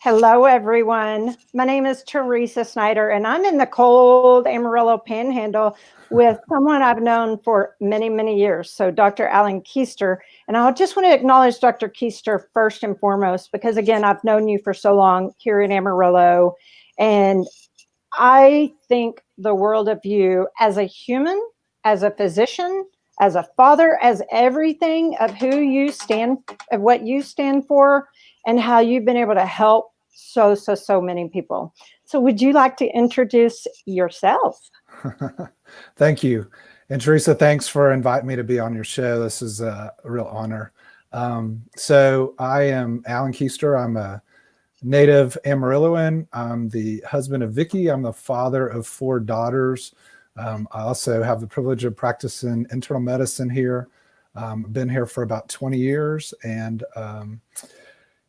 Hello, everyone. My name is Teresa Snyder, and I'm in the cold Amarillo Panhandle with someone I've known for many, many years. So, Dr. Alan Keister. And I just want to acknowledge Dr. Keister first and foremost, because again, I've known you for so long here in Amarillo. And I think the world of you as a human, as a physician, as a father, as everything of who you stand, of what you stand for, and how you've been able to help so many people. So, would you like to introduce yourself? Thank you. And Teresa, thanks for inviting me to be on your show. This is a real honor. So I am Alan Keister. I'm a native Amarilloan. I'm the husband of Vicky. I'm the father of 4 daughters. I also have the privilege of practicing internal medicine here. Been here for about 20 years.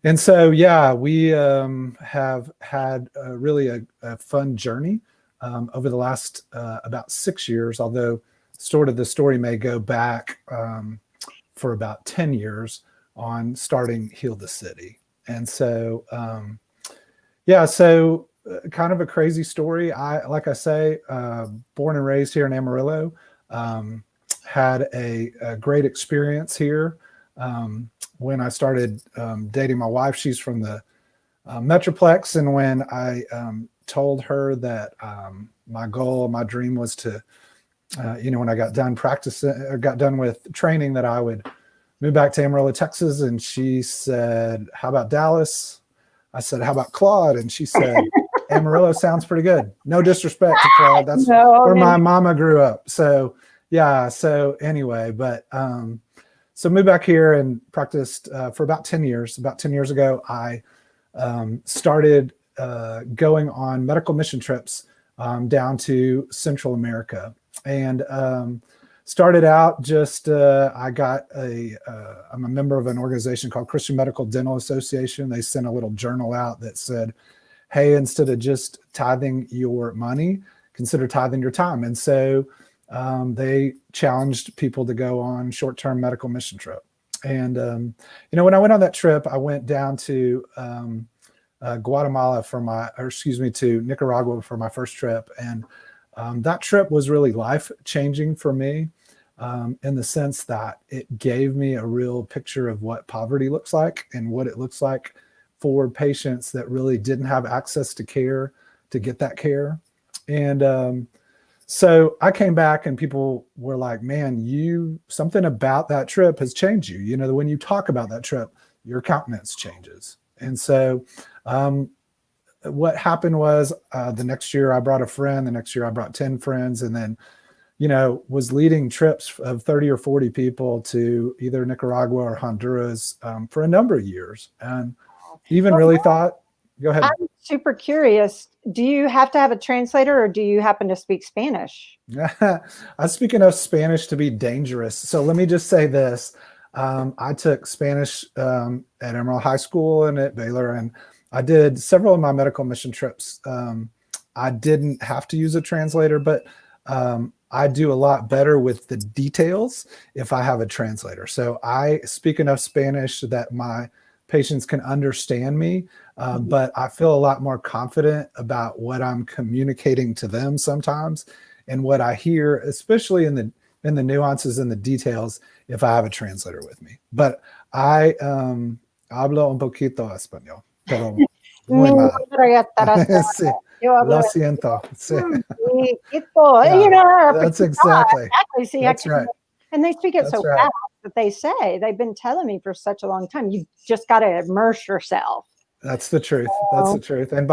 And so, yeah, we have had really a fun journey over the last about 6 years, although sort of the story may go back for about 10 years on starting Heal the City. And so, yeah, so kind of a crazy story. Like I say, born and raised here in Amarillo, had a great experience here. When I started dating my wife, she's from the Metroplex. And when I told her that my goal, my dream was to, when I got done practicing or got done with training, that I would move back to Amarillo, Texas. And she said, "How about Dallas?" I said, "How about Claude?" And she said, "Amarillo sounds pretty good." No disrespect to Claude. That's where my mama grew up. So yeah. So anyway, but so moved back here and practiced for about 10 years. About 10 years ago, I started going on medical mission trips down to Central America. And started out just, I'm a member of an organization called Christian Medical Dental Association. They sent a little journal out that said, "Hey, instead of just tithing your money, consider tithing your time." And so they challenged people to go on short-term medical mission trip. And, when I went on that trip, I went down to Guatemala to Nicaragua for my first trip. And that trip was really life-changing for me in the sense that it gave me a real picture of what poverty looks like and what it looks like for patients that really didn't have access to care to get that care. And so I came back and people were like, "Man, something about that trip has changed you. When you talk about that trip, your countenance changes." And so what happened was the next year I brought a friend, the next year I brought 10 friends, and then, was leading trips of 30 or 40 people to either Nicaragua or Honduras for a number of years. And even really thought, go ahead. I'm super curious. Do you have to have a translator or do you happen to speak Spanish? I speak enough Spanish to be dangerous. So let me just say this. I took Spanish at Amarillo High School and at Baylor, and I did several of my medical mission trips. I didn't have to use a translator, but I do a lot better with the details if I have a translator. So I speak enough Spanish so that my patients can understand me, but I feel a lot more confident about what I'm communicating to them sometimes and what I hear, especially in the nuances and the details, if I have a translator with me. But I hablo un poquito español, pero muy mal. Sí, lo siento. Sí. Yeah, that's exactly. See, that's right. And they speak it That's so right. fast that they say, they've been telling me for such a long time, you just got to immerse yourself. That's the truth. That's the truth. And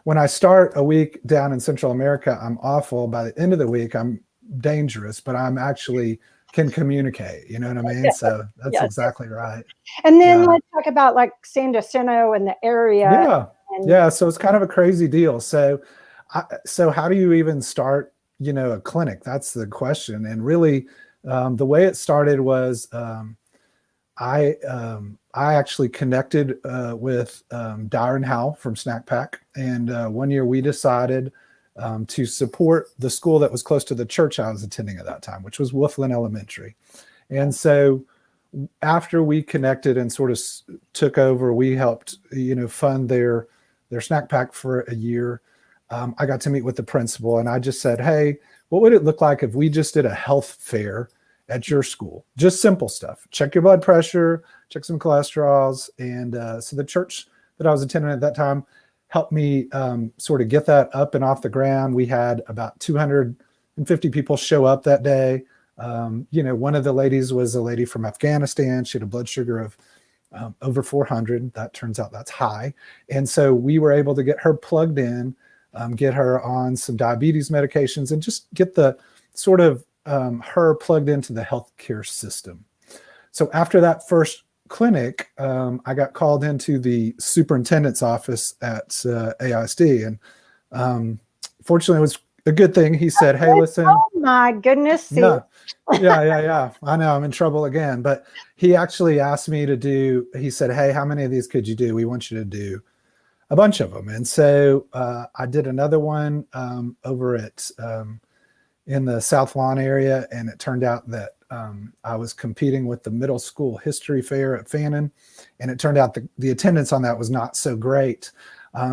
when I start a week down in Central America, I'm awful. By the end of the week, I'm dangerous, but I'm actually can communicate. You know what I mean? So that's exactly right. And then let's talk about like San Jacinto and the area. Yeah. Yeah. So it's kind of a crazy deal. So how do you even start, a clinic? That's the question. And really, the way it started was I actually connected with Darren Howe from Snack Pack. And one year we decided to support the school that was close to the church I was attending at that time, which was Wolflin Elementary. And so after we connected and sort of took over, we helped, fund their their snack pack for a year. I got to meet with the principal, and I just said, hey, what would it look like if we just did a health fair at your school? Just simple stuff. Check your blood pressure, check some cholesterols. And so the church that I was attending at that time helped me sort of get that up and off the ground. We had about 250 people show up that day. One of the ladies was a lady from Afghanistan. She had a blood sugar of over 400. That turns out that's high. And so we were able to get her plugged in, get her on some diabetes medications, and just get the sort of her plugged into the healthcare system. So after that first clinic, I got called into the superintendent's office at AISD. And fortunately, it was a good thing. He said, hey, listen. Oh my goodness. No. Yeah. I know I'm in trouble again. But he actually asked me he said, hey, how many of these could you do? We want you to do a bunch of them. And so I did another one over at in the South Lawn area. And it turned out that I was competing with the middle school history fair at Fannin. And it turned out the attendance on that was not so great.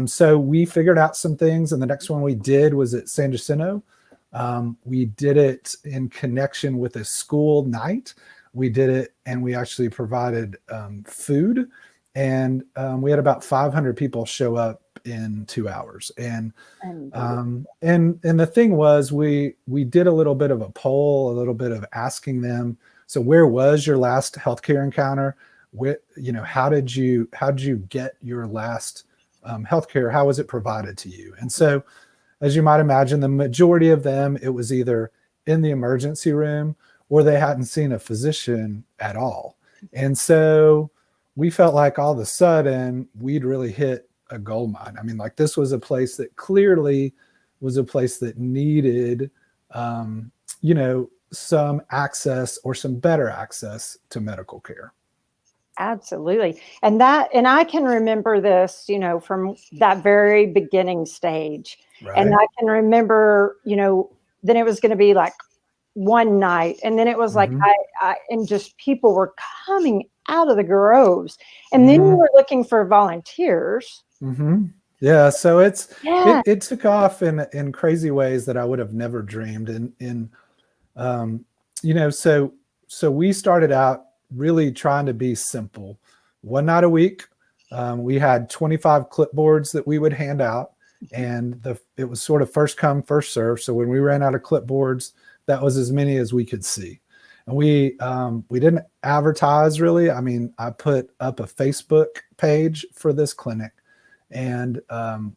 So we figured out some things. And the next one we did was at San Jacinto. We did it in connection with a school night. We did it, and we actually provided food. And we had about 500 people show up in 2 hours. And the thing was, we did a little bit of a poll, a little bit of asking them, so where was your last healthcare encounter? How did you get your last healthcare? How was it provided to you? And so, as you might imagine, the majority of them, it was either in the emergency room or they hadn't seen a physician at all. And so we felt like all of a sudden we'd really hit a gold mine. I mean, like, this was a place that clearly was a place that needed, some access or some better access to medical care. Absolutely. And I can remember this, from that very beginning stage. Right. And I can remember, then it was going to be like one night. And then it was like, and just people were coming out of the groves. And then we were looking for volunteers. Mm-hmm. Yeah. So it took off in crazy ways that I would have never dreamed. So we started out really trying to be simple. One night a week, we had 25 clipboards that we would hand out, and it was sort of first come, first serve. So when we ran out of clipboards, that was as many as we could see. And we didn't advertise really. I mean, I put up a Facebook page for this clinic, and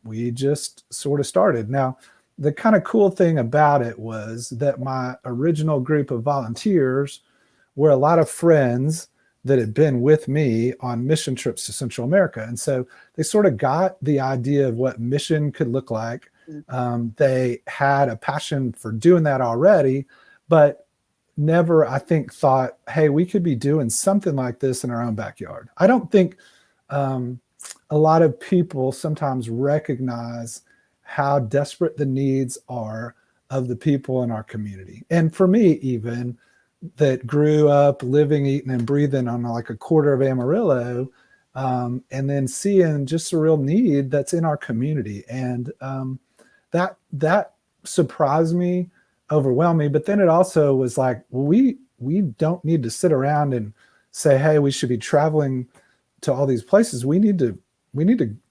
we just sort of started. Now, the kind of cool thing about it was that my original group of volunteers were a lot of friends that had been with me on mission trips to Central America. And so they sort of got the idea of what mission could look like. They had a passion for doing that already, but never, I think, thought, hey, we could be doing something like this in our own backyard. I don't think a lot of people sometimes recognize how desperate the needs are of the people in our community. And for me, even, that grew up living, eating, and breathing on like a quarter of Amarillo, and then seeing just a real need that's in our community. And that surprised me, overwhelmed me. But then it also was like, well, we don't need to sit around and say, hey, we should be traveling to all these places. We need to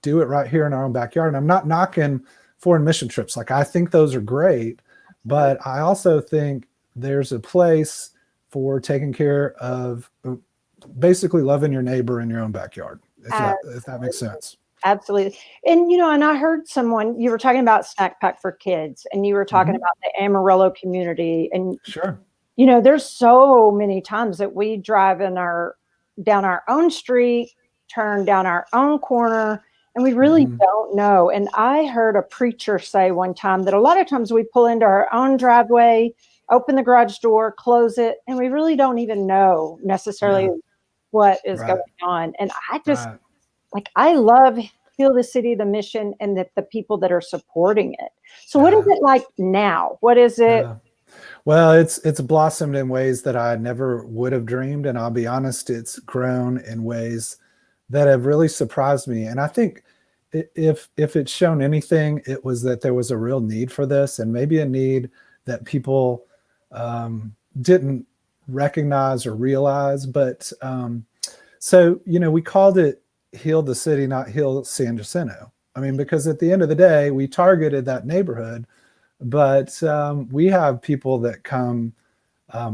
do it right here in our own backyard. And I'm not knocking foreign mission trips. Like, I think those are great, but I also think there's a place for taking care of basically loving your neighbor in your own backyard, if that makes sense. Absolutely. And, and I heard you were talking about Snack Pack for Kids, and you were talking about the Amarillo community. And, sure, there's so many times that we drive down our own street, turn down our own corner, and we really don't know. And I heard a preacher say one time that a lot of times we pull into our own driveway, open the garage door, close it, and we really don't even know necessarily what is going on. And I just, I love Heal the City, the mission, and the people that are supporting it. So what is it like now? What is it? Well, it's blossomed in ways that I never would have dreamed. And I'll be honest, it's grown in ways that have really surprised me. And I think if it's shown anything, it was that there was a real need for this, and maybe a need that people didn't recognize or realize. But so, we called it Heal the City, not Heal San Jacinto. I mean, because at the end of the day, we targeted that neighborhood, but we have people that come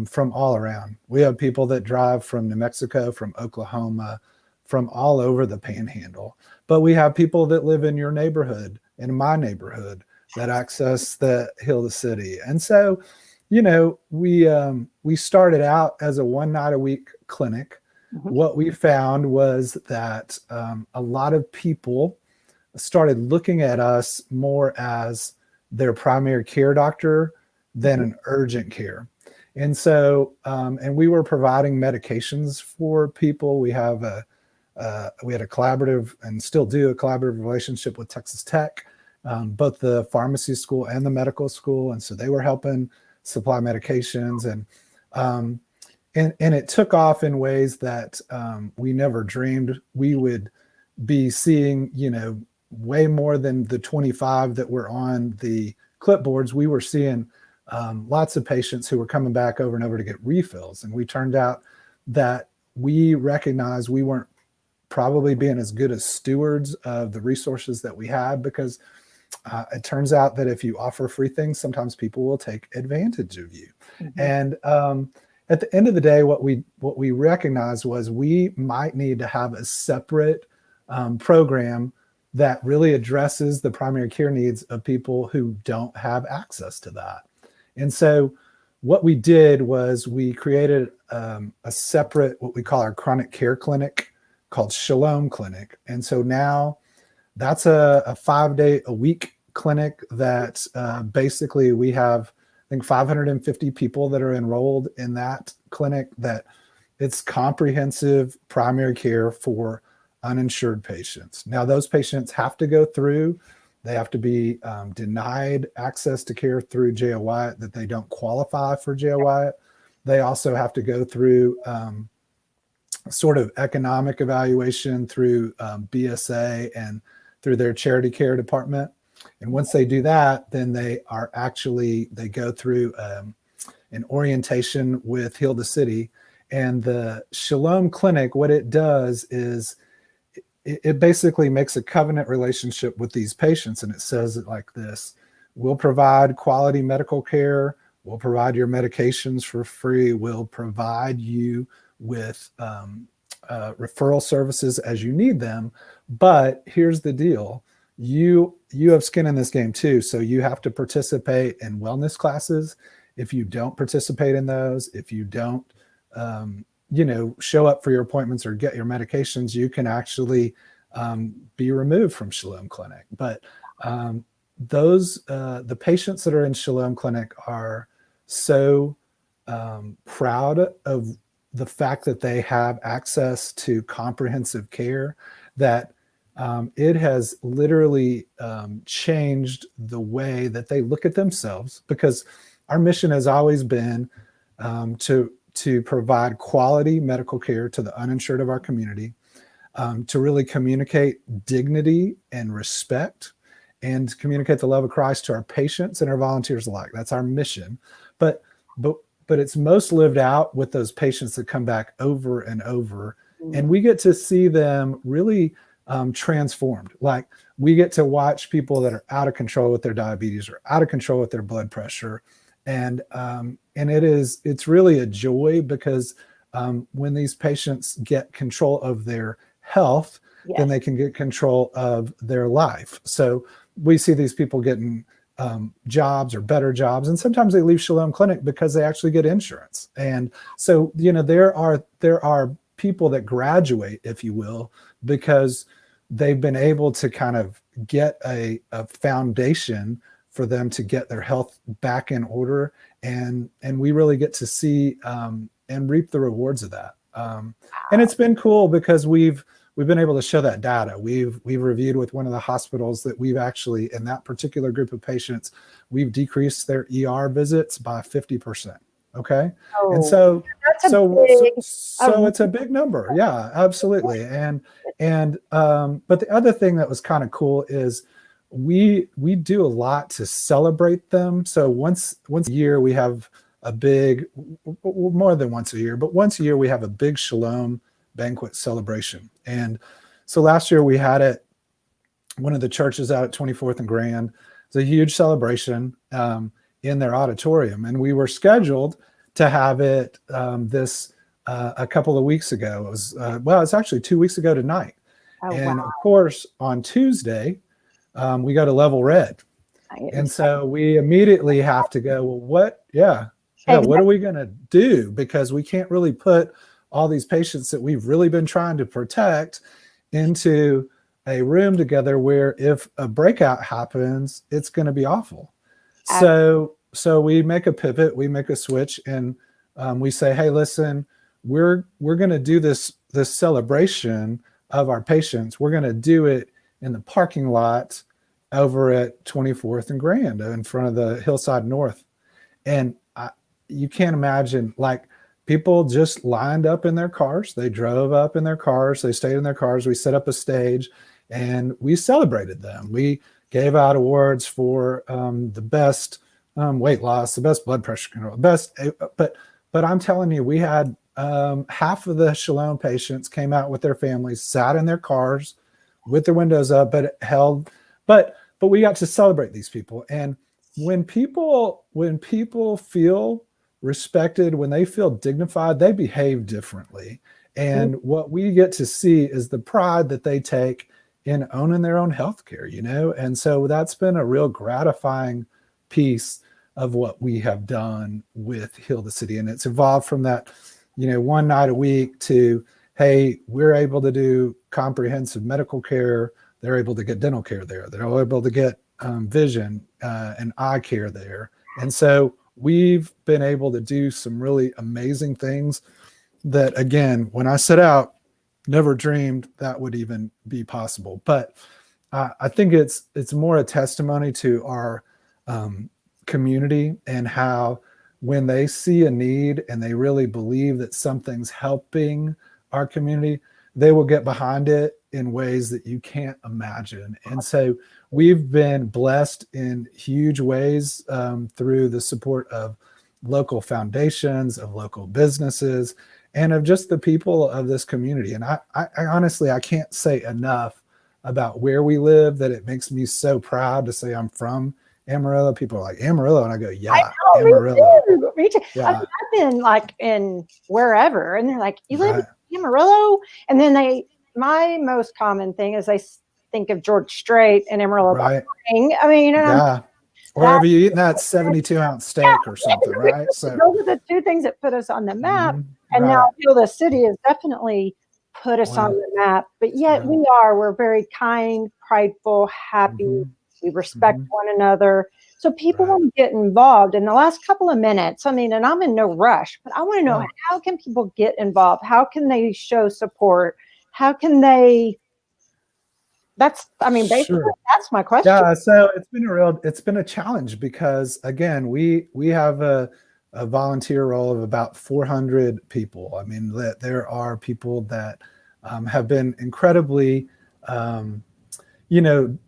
from all around. We have people that drive from New Mexico, from Oklahoma, from all over the Panhandle. But we have people that live in your neighborhood, in my neighborhood, that access the Heal the City. And so, we started out as a 1 night a week clinic. Mm-hmm. What we found was that a lot of people started looking at us more as their primary care doctor than an urgent care. And so, and we were providing medications for people. We had a collaborative, and still do, a collaborative relationship with Texas Tech, both the pharmacy school and the medical school. And so they were helping supply medications, and it took off in ways that we never dreamed we would be seeing, way more than the 25 that were on the clipboards. We were seeing lots of patients who were coming back over and over to get refills. And we turned out that we recognized we weren't probably being as good as stewards of the resources that we had, because it turns out that if you offer free things, sometimes people will take advantage of you. Mm-hmm. And at the end of the day, what we recognized was we might need to have a separate program that really addresses the primary care needs of people who don't have access to that. And so what we did was we created a separate, what we call our chronic care clinic, called Shalom Clinic. And so now that's a 5-day-a-week clinic that basically we have, I think, 550 people that are enrolled in that clinic, that it's comprehensive primary care for uninsured patients. Now, those patients have to go through, they have to be denied access to care through J.O. Wyatt, that they don't qualify for J.O. Wyatt. They also have to go through sort of economic evaluation through BSA and through their charity care department. And once they do that, then they go through an orientation with Heal the City. And the Shalom Clinic, what it does is it basically makes a covenant relationship with these patients. And it says it like this: we'll provide quality medical care, we'll provide your medications for free, we'll provide you with referral services as you need them. But here's the deal: you have skin in this game too. So you have to participate in wellness classes. If you don't participate in those, if you don't show up for your appointments or get your medications, you can actually be removed from Shalom Clinic. But the patients that are in Shalom Clinic are so proud of the fact that they have access to comprehensive care that it has literally changed the way that they look at themselves, because our mission has always been to provide quality medical care to the uninsured of our community, to really communicate dignity and respect, and communicate the love of Christ to our patients and our volunteers alike. That's our mission. But it's most lived out with those patients that come back over and over. And we get to see them really transformed. Like, we get to watch people that are out of control with their diabetes or out of control with their blood pressure. And it's really a joy, because when these patients get control of their health, yes, then they can get control of their life. So we see these people getting jobs or better jobs, and sometimes they leave Shalom Clinic because they actually get insurance. And so, there are people that graduate, if you will, because they've been able to kind of get a foundation for them to get their health back in order. And we really get to see and reap the rewards of that. And it's been cool because we've been able to show that data. We've reviewed with one of the hospitals that we've actually, in that particular group of patients, we've decreased their ER visits by 50%. Okay. And Oh, so, that's a so, so, big, so it's a big number. Yeah, absolutely. But the other thing that was kind of cool is we do a lot to celebrate them. So once a year we have a big, more than once a year, but once a year we have a big Shalom banquet celebration. And so last year we had it, one of the churches out at 24th and Grand. It's a huge celebration in their auditorium, and we were scheduled to have it this a couple of weeks ago. It was it's actually 2 weeks ago tonight. oh, And wow. of course, on Tuesday, we got a level red. And so we immediately have to go, well, what? Yeah. What are we going to do? Because we can't really put all these patients that we've really been trying to protect into a room together where if a breakout happens, it's going to be awful. So we make a pivot, we make a switch, and we say, hey, listen, we're going to do this celebration of our patients. We're going to do it in the parking lot over at 24th and Grand in front of the Hillside North. And you can't imagine, like, people just lined up in their cars. They drove up in their cars. They stayed in their cars. We set up a stage and we celebrated them. We gave out awards for the best weight loss, the best blood pressure control, but I'm telling you, we had half of the Shalom patients came out with their families, sat in their cars with their windows up, but we got to celebrate these people. And when people feel respected, when they feel dignified, they behave differently. And what we get to see is the pride that they take in owning their own healthcare, and so that's been a real gratifying piece of what we have done with Heal the City. And it's evolved from that, one night a week to, hey, we're able to do comprehensive medical care. They're able to get dental care there. They're able to get vision and eye care there. And so we've been able to do some really amazing things that, again, when I set out, never dreamed that would even be possible. But I think it's more a testimony to our community and how when they see a need and they really believe that something's helping our community, they will get behind it in ways that you can't imagine. And so we've been blessed in huge ways through the support of local foundations, of local businesses, and of just the people of this community. And I honestly, I can't say enough about where we live, that it makes me so proud to say I'm from Amarillo. People are like, Amarillo? And I go, yeah, Amarillo. Me too. Yeah. I've been like in wherever, and they're like, you live Right. in Amarillo? And then my most common thing is they think of George Strait and Amarillo. Right. I mean, Yeah. Or have you eaten that 72-ounce steak or something, right? So those are the two things that put us on the map. And right. now Heal the City has definitely put us on the map. But yet we're very kind, prideful, happy. We respect one another. So people want to get involved. In the last couple of minutes, I mean, and I'm in no rush, but I want to know, how can people get involved? How can they show support? How can they? Basically, that's my question. Yeah, so it's been a challenge because, again, we have a volunteer role of about 400 people. I mean, there are people that have been incredibly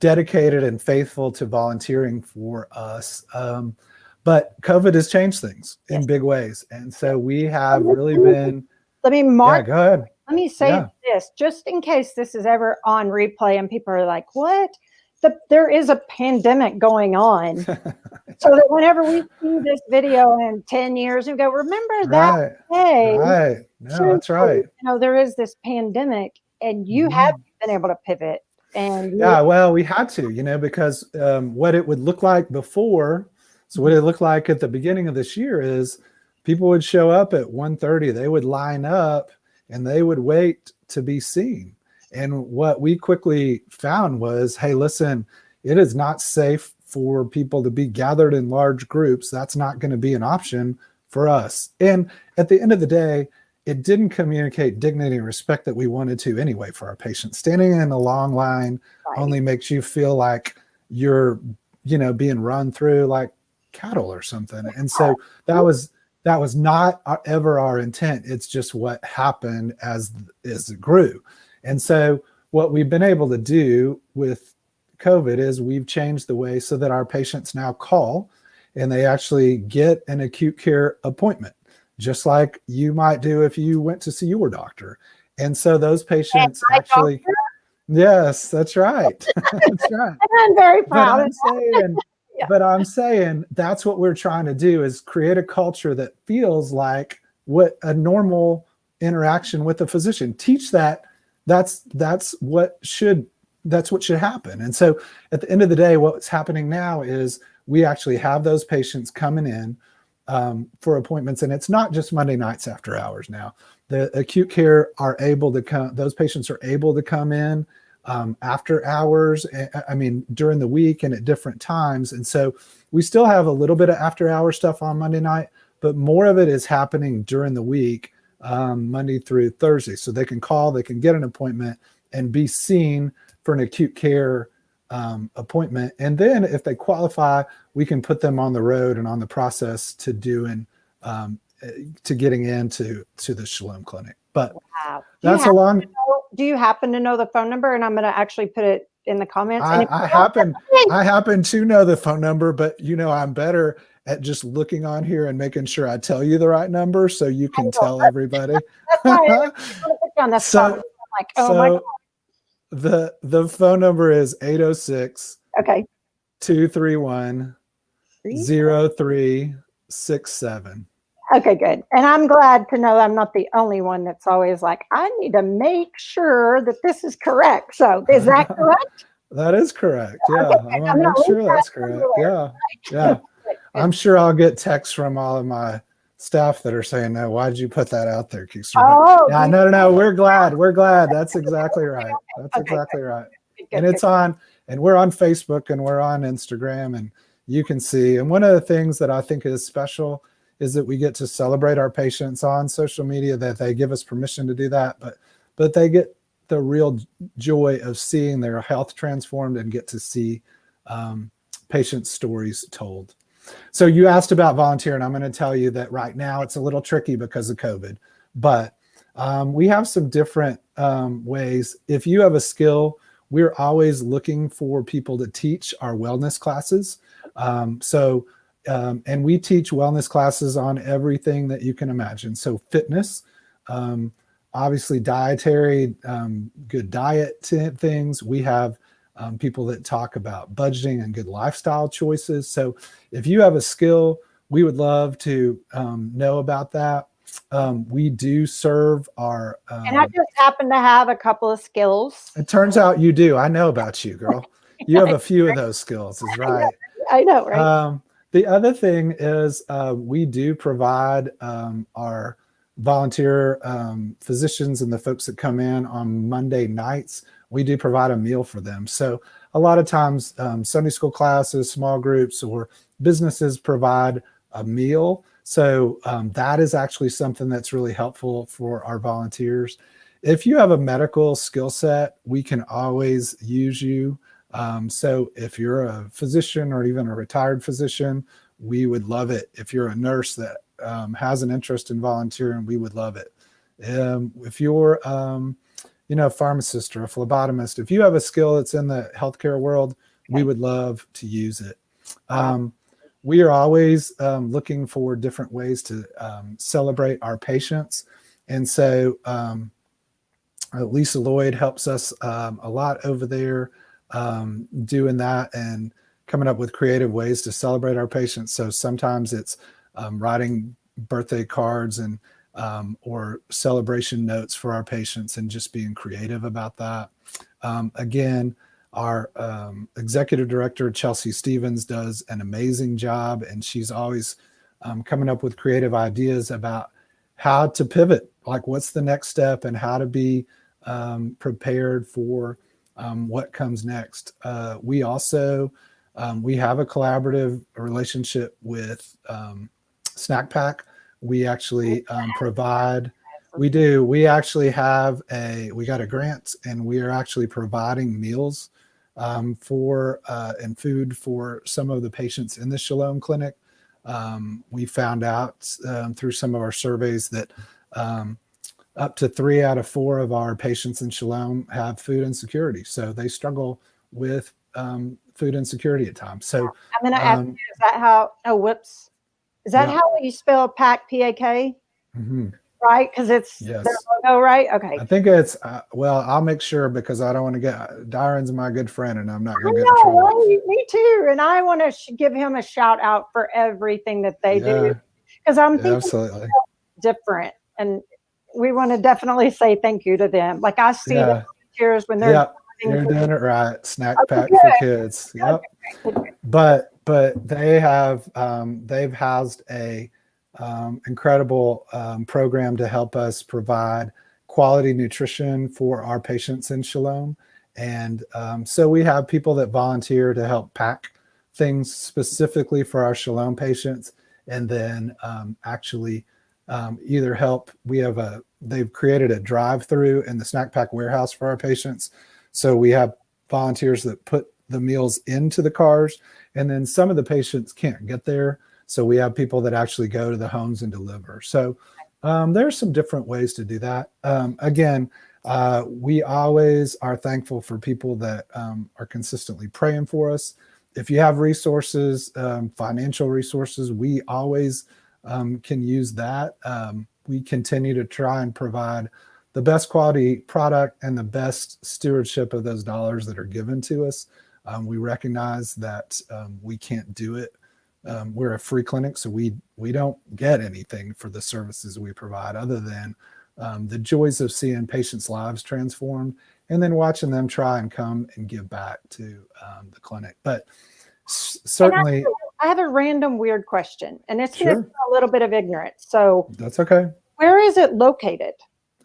dedicated and faithful to volunteering for us. But COVID has changed things in big ways. And so we have really been. Mark, go ahead. Let me say this, just in case this is ever on replay and people are like, what? There is a pandemic going on. So that whenever we see this video in 10 years and go, remember that day. Right. No, that's right. There is this pandemic, and you have been able to pivot. And well, we had to, because what it would look like before, so what it looked like at the beginning of this year is people would show up at 1:30, they would line up and they would wait to be seen. And what we quickly found was, hey, listen, it is not safe for people to be gathered in large groups. That's not going to be an option for us. And at the end of the day, it didn't communicate dignity and respect that we wanted to anyway for our patients. Standing in a long line only makes you feel like you're, being run through like cattle or something. And so that was that was not ever our intent. It's just what happened as it grew. And so what we've been able to do with COVID is we've changed the way so that our patients now call and they actually get an acute care appointment, just like you might do if you went to see your doctor. And so those patients actually, yes, that's right. That's right. I'm very proud of that. But I'm saying that's what we're trying to do, is create a culture that feels like what a normal interaction with a physician. Teach that that's what should happen. And so at the end of the day, what's happening now is we actually have those patients coming in for appointments, and it's not just Monday nights after hours now. The acute care are able to come, those patients are able to come in after hours, I mean, during the week and at different times. And so we still have a little bit of after hour stuff on Monday night, but more of it is happening during the week, Monday through Thursday. So they can call, they can get an appointment and be seen for an acute care appointment. And then if they qualify, we can put them on the road and on the process to doing, to getting into the Shalom Clinic. But wow. That's a long. Do you happen to know the phone number? And I'm going to actually put it in the comments. I happen to know the phone number, but I'm better at just looking on here and making sure I tell you the right number so you can tell everybody. That's why I on the spot. I'm like, oh my God. The phone number is 806 okay 231 0367. Okay, good. And I'm glad to know I'm not the only one that's always like, I need to make sure that this is correct. So is that correct? That is correct. Yeah. Okay, I'm going to make sure that's correct. Yeah. Yeah. I'm sure I'll get texts from all of my staff that are saying, no, why did you put that out there, Keister? Oh, yeah, no. We're glad. That's exactly right. That's exactly right. And it's on, and we're on Facebook and we're on Instagram, and you can see. And one of the things that I think is special is that we get to celebrate our patients on social media, that they give us permission to do that, but they get the real joy of seeing their health transformed and get to see patient stories told. So you asked about volunteer, and I'm going to tell you that right now it's a little tricky because of COVID, but we have some different ways. If you have a skill, we're always looking for people to teach our wellness classes. And we teach wellness classes on everything that you can imagine. So fitness, obviously dietary, good diet things. We have people that talk about budgeting and good lifestyle choices. So if you have a skill, we would love to know about that. We do serve our... and I just happen to have a couple of skills. It turns out you do. I know about you, girl. You have a few of those skills, is right. I know, right? The other thing is we do provide our volunteer physicians and the folks that come in on Monday nights, we do provide a meal for them. So a lot of times Sunday school classes, small groups, or businesses provide a meal. So that is actually something that's really helpful for our volunteers. If you have a medical skill set, we can always use you. So if you're a physician or even a retired physician, we would love it. If you're a nurse that has an interest in volunteering, we would love it. If you're, a pharmacist or a phlebotomist, if you have a skill that's in the healthcare world, we would love to use it. We are always looking for different ways to celebrate our patients. And so Lisa Lloyd helps us a lot over there doing that and coming up with creative ways to celebrate our patients. So sometimes it's writing birthday cards and or celebration notes for our patients and just being creative about that. Again, our executive director, Chelsea Stevens, does an amazing job, and she's always coming up with creative ideas about how to pivot, like what's the next step and how to be prepared for what comes next. We also, we have a collaborative relationship with Snack Pack. We actually provide, we actually have we got a grant, and we are actually providing meals and food for some of the patients in the Shalom Clinic. We found out through some of our surveys that up to 3 out of 4 of our patients in Shalom have food insecurity. So they struggle with food insecurity at times. So I'm going to ask you, is that how, oh, whoops. Is that how you spell PAC, P-A-K? Mm-hmm. Right? Because it's Yes. their logo, right? Okay. I think it's, well, I'll make sure because I don't want to get, Darren's my good friend and I'm not going to get in trouble. Right? Me too. And I want to give him a shout out for everything that they do. Because I'm thinking absolutely different. And we want to definitely say thank you to them. Like I see the volunteers when they're you're doing it right. Snack pack for kids. Yep. But they have they've housed a incredible program to help us provide quality nutrition for our patients in Shalom. And so we have people that volunteer to help pack things specifically for our Shalom patients, and then actually either help. They've created a drive-through in the snack pack warehouse for our patients. So we have volunteers that put the meals into the cars, and then some of the patients can't get there. So we have people that actually go to the homes and deliver. So there's some different ways to do that. Again, we always are thankful for people that are consistently praying for us. If you have resources, financial resources, we always can use that. We continue to try and provide the best quality product and the best stewardship of those dollars that are given to us. We recognize that we can't do it. We're a free clinic, so we don't get anything for the services we provide other than the joys of seeing patients' lives transformed and then watching them try and come and give back to the clinic. But certainly, I have a random weird question, and it's sure. a little bit of ignorance. So that's okay. Where is it located?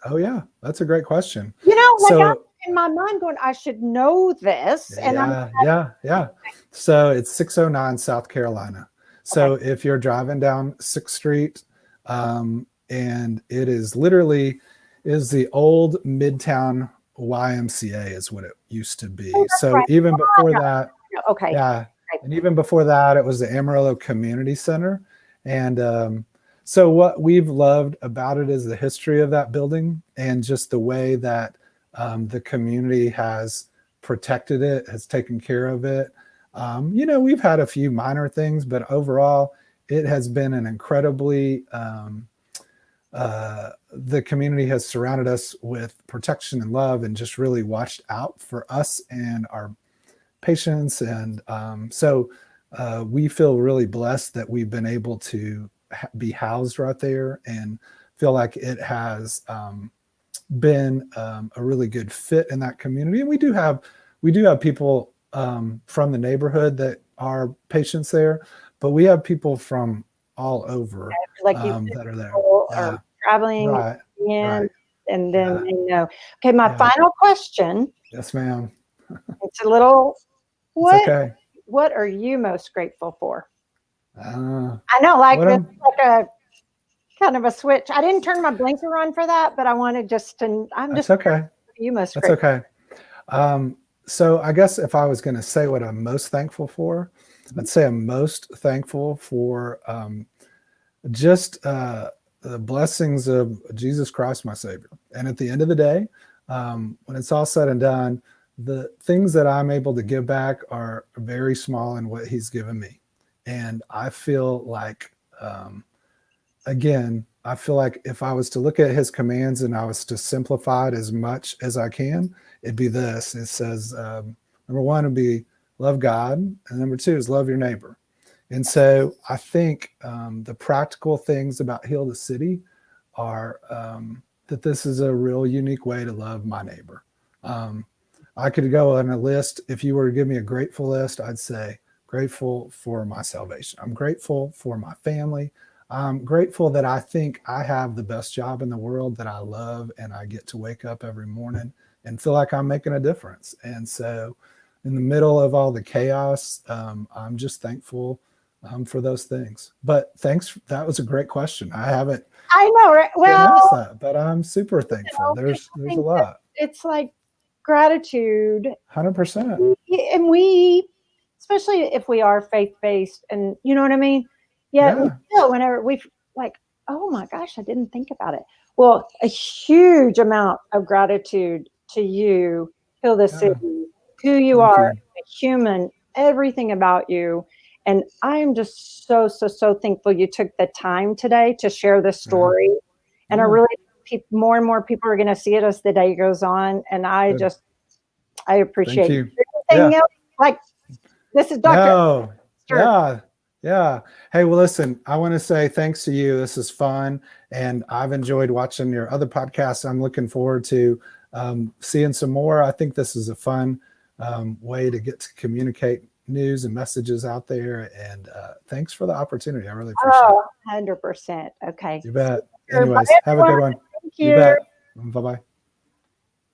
Oh yeah, that's a great question. You know, like I'm in my mind going, I should know this. And yeah. So it's 609 South Carolina. So if you're driving down 6th Street, and it is literally the old Midtown YMCA is what it used to be. So even before that, and even before that, it was the Amarillo Community Center. And so what we've loved about it is the history of that building and just the way that the community has protected it, has taken care of it. We've had a few minor things, but overall, it has been an incredibly, the community has surrounded us with protection and love and just really watched out for us and our patients. And so we feel really blessed that we've been able to be housed right there and feel like it has been a really good fit in that community. And we do have people from the neighborhood that are patients there, but we have people from all over that are there. Are traveling right. And then Okay, my final question. Yes, ma'am. It's a little. What are you most grateful for? I know, like a kind of a switch. I didn't turn my blinker on for that, but I wanted just to. That's okay. You most. That's okay. So I guess if I was going to say what I'm most thankful for, I'd say I'm most thankful for just the blessings of Jesus Christ, my Savior. And at the end of the day, when it's all said and done, the things that I'm able to give back are very small in what He's given me. And I feel like, I feel like if I was to look at His commands and I was to simplify it as much as I can, it'd be this. It says, number one would be love God. And number two is love your neighbor. And so I think the practical things about Heal the City are that this is a real unique way to love my neighbor. I could go on a list. If you were to give me a grateful list, I'd say grateful for my salvation. I'm grateful for my family. I'm grateful that I think I have the best job in the world that I love, and I get to wake up every morning and feel like I'm making a difference. And so in the middle of all the chaos, I'm just thankful for those things. But thanks. That was a great question. I haven't. I know, right? Well, that, but I'm super thankful. There's a lot. It's like gratitude. 100%. And we, especially if we are faith-based, and you know what I mean? Yeah, we Yeah. feel whenever we like, oh my gosh, I didn't think about it. Well, a huge amount of gratitude to you, Kill the Yeah. City, who you Thank are, you. a human, everything about you. And I am just so, so, so thankful you took the time today to share this Yeah. story. And I Yeah. really, more and more people are going to see it as the day goes on. And Good. I Thank appreciate it. you. Anything Yeah. else? Like, this is Dr. No. Esther. Yeah. Yeah. Hey, well, listen, I want to say thanks to you. This is fun. And I've enjoyed watching your other podcasts. I'm looking forward to seeing some more. I think this is a fun way to get to communicate news and messages out there. And thanks for the opportunity. I really appreciate it. Oh, 100%. Okay. You bet. Bye, Anyways, have a everyone. good one. Thank You you. bet. Bye bye.